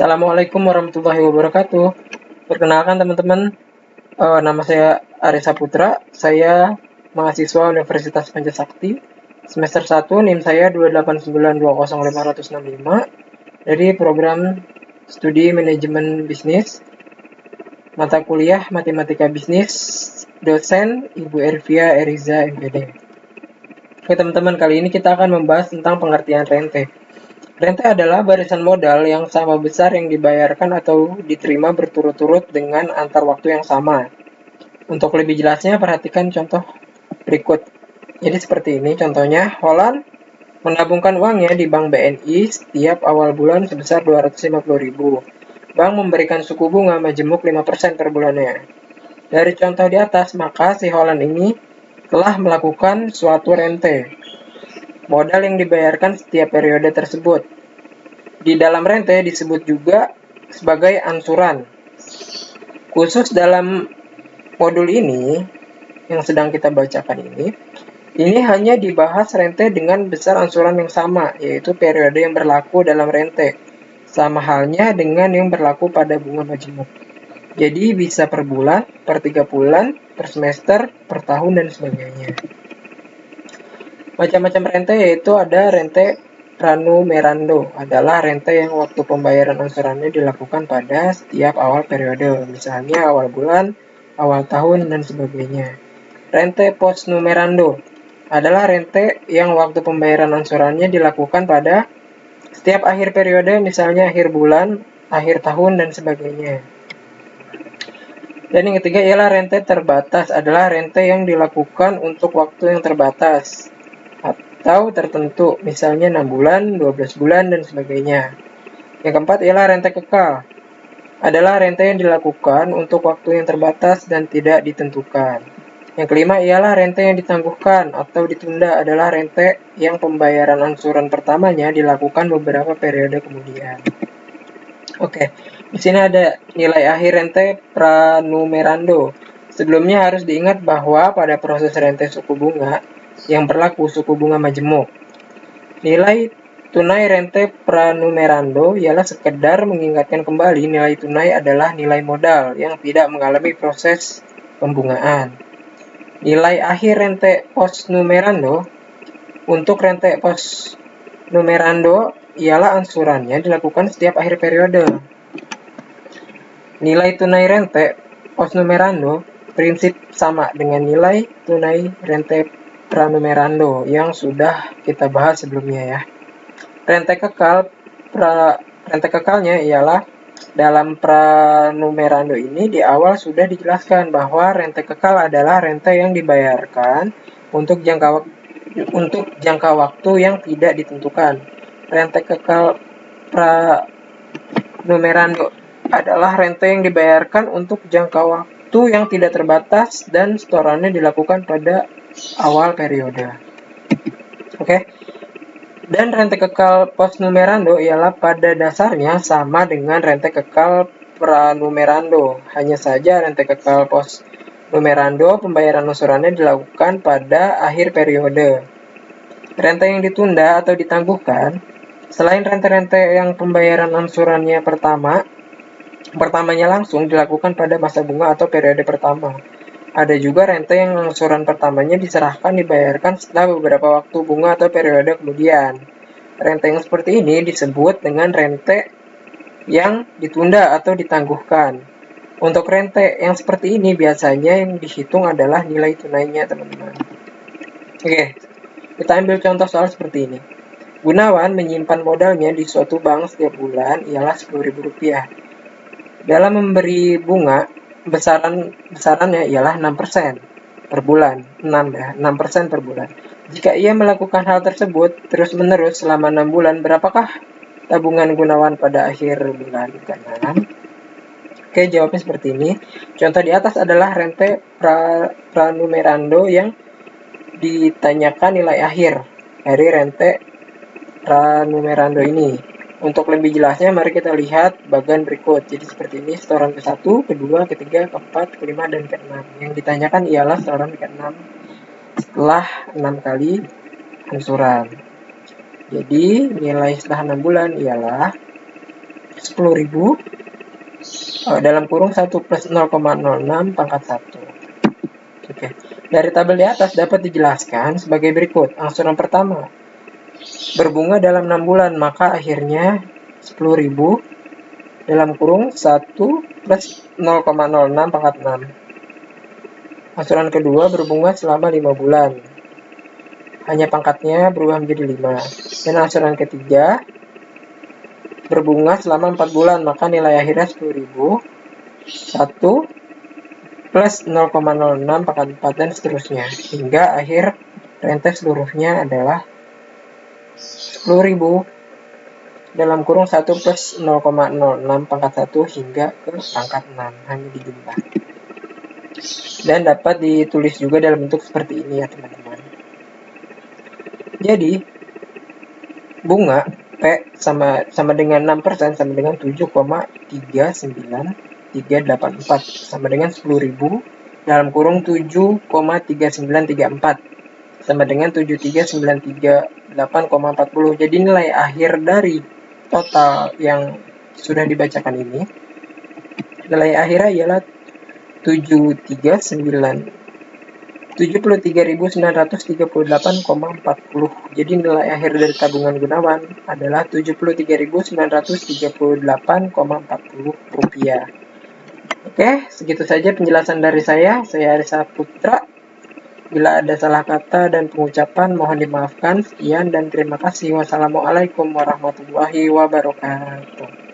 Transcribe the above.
Assalamualaikum warahmatullahi wabarakatuh. Perkenalkan teman-teman, nama saya Arya Saputra. Saya mahasiswa Universitas Pancasakti. Semester 1, NIM saya 289205565 dari program Studi Manajemen Bisnis, mata kuliah Matematika Bisnis, dosen Ibu Ervia Eriza MPD. Oke teman-teman, kali ini kita akan membahas tentang pengertian rente. Rente adalah barisan modal yang sama besar yang dibayarkan atau diterima berturut-turut dengan antar waktu yang sama. Untuk lebih jelasnya, perhatikan contoh berikut. Jadi seperti ini contohnya, Holland menabungkan uangnya di Bank BNI setiap awal bulan sebesar 250.000. Bank memberikan suku bunga majemuk 5% per bulannya. Dari contoh di atas, maka si Holland ini telah melakukan suatu rente. Modal yang dibayarkan setiap periode tersebut. Di dalam rente disebut juga sebagai ansuran. Khusus dalam modul ini yang sedang kita bacakan ini hanya dibahas rente dengan besar ansuran yang sama, yaitu periode yang berlaku dalam rente. Sama halnya dengan yang berlaku pada bunga majemuk. Jadi bisa per bulan, per 3 bulan, per semester, per tahun, dan sebagainya. Macam-macam rente yaitu ada rente pranumerando, adalah rente yang waktu pembayaran angsurannya dilakukan pada setiap awal periode, misalnya awal bulan, awal tahun, dan sebagainya. Rente postnumerando adalah rente yang waktu pembayaran angsurannya dilakukan pada setiap akhir periode, misalnya akhir bulan, akhir tahun, dan sebagainya. Dan yang ketiga ialah rente terbatas, adalah rente yang dilakukan untuk waktu yang terbatas atau tertentu, misalnya 6 bulan, 12 bulan, dan sebagainya. Yang keempat ialah rente kekal, adalah rente yang dilakukan untuk waktu yang terbatas dan tidak ditentukan. Yang kelima ialah rente yang ditangguhkan atau ditunda, adalah rente yang pembayaran angsuran pertamanya dilakukan beberapa periode kemudian. Oke, di sini ada nilai akhir rente pranumerando. Sebelumnya harus diingat bahwa pada proses rente suku bunga yang berlaku suku bunga majemuk, nilai tunai rente pranumerando ialah sekedar mengingatkan kembali nilai tunai adalah nilai modal yang tidak mengalami proses pembungaan. Nilai akhir rente postnumerando, untuk rente postnumerando ialah angsurannya dilakukan setiap akhir periode. Nilai tunai rente postnumerando prinsip sama dengan nilai tunai rente pranumerando yang sudah kita bahas sebelumnya ya. Rente kekalnya ialah dalam pranumerando ini di awal sudah dijelaskan bahwa rente kekal adalah rente yang dibayarkan untuk jangka waktu yang tidak ditentukan. Rente kekal pranumerando adalah rente yang dibayarkan untuk jangka waktu yang tidak terbatas dan setorannya dilakukan pada awal periode. Oke. Dan rente kekal postnumerando ialah pada dasarnya sama dengan rente kekal pranumerando. Hanya saja rente kekal postnumerando pembayaran angsurannya dilakukan pada akhir periode. Rente yang ditunda atau ditangguhkan, selain rente-rente yang pembayaran angsurannya pertamanya langsung dilakukan pada masa bunga atau periode pertama. Ada juga rente yang angsuran pertamanya dibayarkan setelah beberapa waktu bunga atau periode kemudian. Rente yang seperti ini disebut dengan rente yang ditunda atau ditangguhkan. Untuk rente yang seperti ini biasanya yang dihitung adalah nilai tunainya, teman-teman. Oke, kita ambil contoh soal seperti ini. Gunawan menyimpan modalnya di suatu bank setiap bulan ialah Rp10.000. Dalam memberi bunga, besarannya ialah 6% per bulan, 6% per bulan. Jika ia melakukan hal tersebut terus-menerus selama 6 bulan, berapakah tabungan Gunawan pada akhir bulan ke-6? Oke, jawabnya seperti ini. Contoh di atas adalah rente pranumerando yang ditanyakan nilai akhir dari rente pranumerando ini. Untuk lebih jelasnya, mari kita lihat bagian berikut. Jadi seperti ini, setoran ke-1, ke-2, ke-3, ke-4, ke-5, dan ke-6. Yang ditanyakan ialah setoran ke-6 setelah 6 kali angsuran. Jadi nilai setelah 6 bulan ialah 10.000 dalam kurung 1 plus 0,06 pangkat 1. Oke. Dari tabel di atas dapat dijelaskan sebagai berikut. Angsuran pertama, berbunga dalam 6 bulan, maka akhirnya 10.000 dalam kurung 1 plus 0,06 pangkat 6. Angsuran kedua, berbunga selama 5 bulan. Hanya pangkatnya berubah menjadi 5. Dan angsuran ketiga, berbunga selama 4 bulan, maka nilai akhirnya 10.000, 1 plus 0,06 pangkat 4, dan seterusnya. Hingga akhir rente seluruhnya adalah 10.000 dalam kurung 1 plus 0,06 pangkat 1 hingga ke pangkat 6, hanya dijumlah. Dan dapat ditulis juga dalam bentuk seperti ini ya teman-teman. Jadi bunga P sama dengan 6% sama dengan 7,39384 sama dengan 10.000 dalam kurung 7,3934 sama dengan 7393,8,40. Jadi nilai akhir dari total yang sudah dibacakan ini, nilai akhirnya ialah 73.938,40. Jadi nilai akhir dari tabungan Gunawan adalah 73.938,40 rupiah. Oke, segitu saja penjelasan dari saya. Saya Arisa Putra. Bila ada salah kata dan pengucapan mohon dimaafkan. Sekian dan terima kasih. Wassalamualaikum warahmatullahi wabarakatuh.